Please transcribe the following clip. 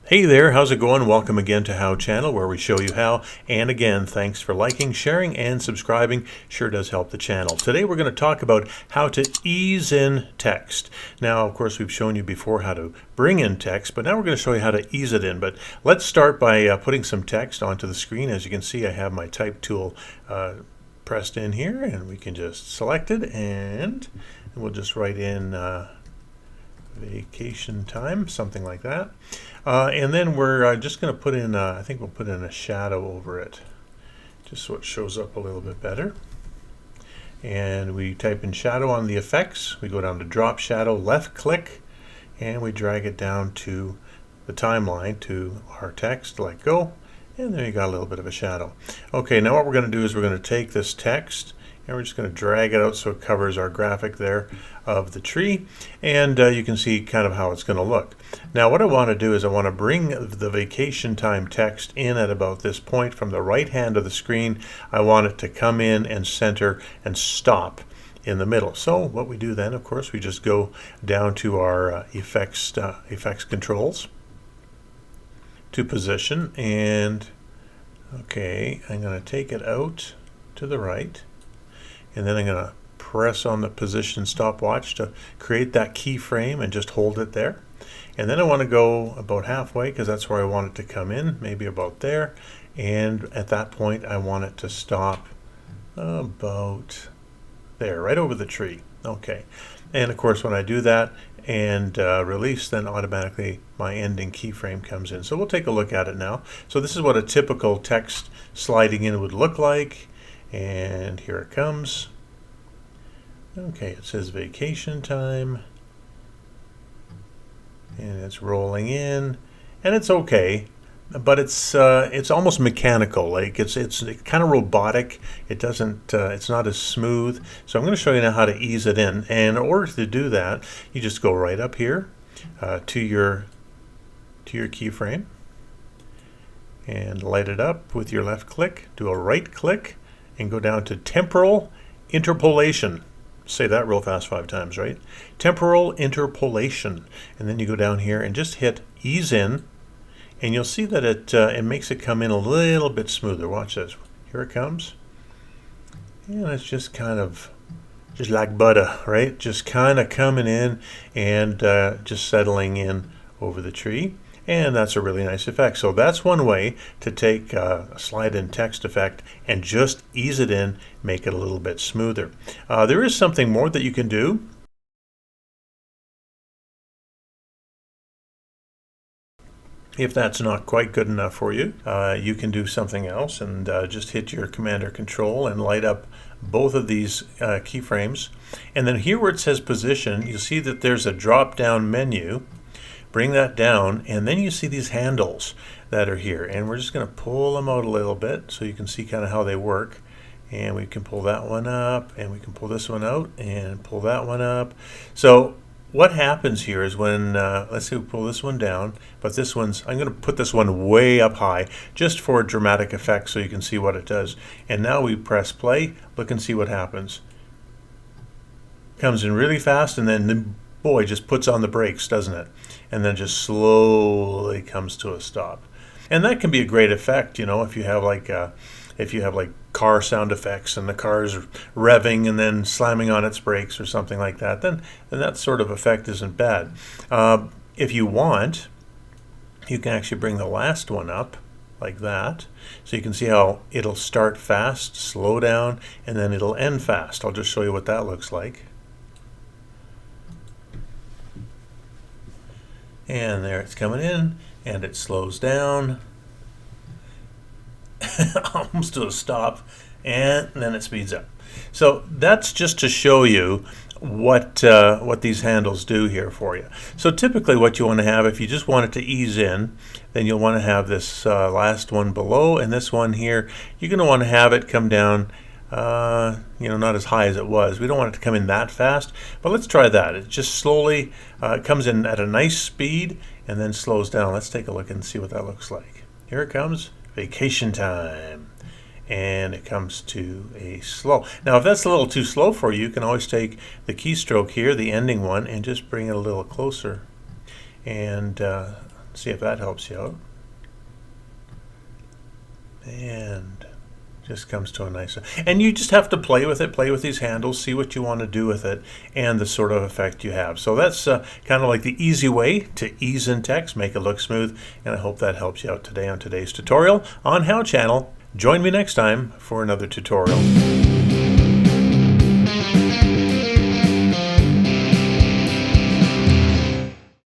Hey there, how's it going? Welcome again to How Channel, where we show you how. And again, thanks for liking, sharing, and subscribing. Sure does help the channel. Today we're going to talk about how to ease in text. Now, of course, we've shown you before how to bring in text, but now we're going to show you how to ease it in. But let's start by putting some text onto the screen. As you can see, I have my type tool pressed in here, and we can just select it, and we'll just write in vacation time, something like that. And then we're just going to put in, I think we'll put in a shadow over it, just so it shows up a little bit better. And we type in shadow on the effects. We go down to drop shadow, left click, and we drag it down to the timeline to our text, let go, and there you got a little bit of a shadow. Okay, now what we're going to do is we're going to take this text and we're just going to drag it out so it covers our graphic there of the tree, and you can see kind of how it's going to look. Now what I want to do is I want to bring the vacation time text in at about this point from the right hand of the screen. I want it to come in and center and stop in the middle. So what we do then, of course, we just go down to our effects controls to position, and okay, I'm going to take it out to the right, and then I'm going to press on the position stopwatch to create that keyframe and just hold it there. And then I want to go about halfway because that's where I want it to come in, maybe about there. And at that point I want it to stop about there, right over the tree. Okay. And of course when I do that and release, then automatically my ending keyframe comes in. So we'll take a look at it now. So this is what a typical text sliding in would look like. And here it comes. Okay, it says vacation time, and it's rolling in, and it's okay, but it's almost mechanical. Like it's kind of robotic. It doesn't it's not as smooth. So I'm going to show you now how to ease it in. And in order to do that, you just go right up here to your keyframe and light it up with your left click. Do a right click and go down to temporal interpolation. Say that real fast 5 times, right? Temporal interpolation. And then you go down here and just hit ease in, and you'll see that it makes it come in a little bit smoother. Watch this. Here it comes. And it's just kind of just like butter, right? Just kind of coming in and just settling in over the tree. And that's a really nice effect. So that's one way to take a slide in text effect and just ease it in, make it a little bit smoother. There is something more that you can do. If that's not quite good enough for you, you can do something else and just hit your Command or Control and light up both of these keyframes. And then here where it says position, you'll see that there's a drop-down menu. Bring that down, and then you see these handles that are here, and we're just going to pull them out a little bit so you can see kind of how they work. And we can pull that one up, and we can pull this one out and pull that one up. So what happens here is when let's say we pull this one down, but this one's, I'm going to put this one way up high just for dramatic effect so you can see what it does. And now we press play. Look and see what happens. Comes in really fast, and then boy, just puts on the brakes, doesn't it? And then just slowly comes to a stop. And that can be a great effect, you know, if you have like car sound effects and the car's revving and then slamming on its brakes or something like that, then that sort of effect isn't bad. If you want, you can actually bring the last one up like that, so you can see how it'll start fast, slow down, and then it'll end fast. I'll just show you what that looks like. And there it's coming in, and it slows down almost to a stop, and then it speeds up. So that's just to show you what these handles do here for you. So typically what you want to have, if you just want it to ease in, then you'll want to have this last one below, and this one here, you're going to want to have it come down you know, not as high as it was. We don't want it to come in that fast, but let's try that. It just slowly comes in at a nice speed and then slows down. Let's take a look and see what that looks like. Here it comes, vacation time. And it comes to a slow. Now if that's a little too slow for you, you can always take the keystroke here, the ending one, and just bring it a little closer. And See if that helps you out. And just comes to a nice, and you just have to play with it, play with these handles, see what you want to do with it and the sort of effect you have. So that's kind of like the easy way to ease in text, make it look smooth, and I hope that helps you out today on today's tutorial on How Channel. Join me next time for another tutorial.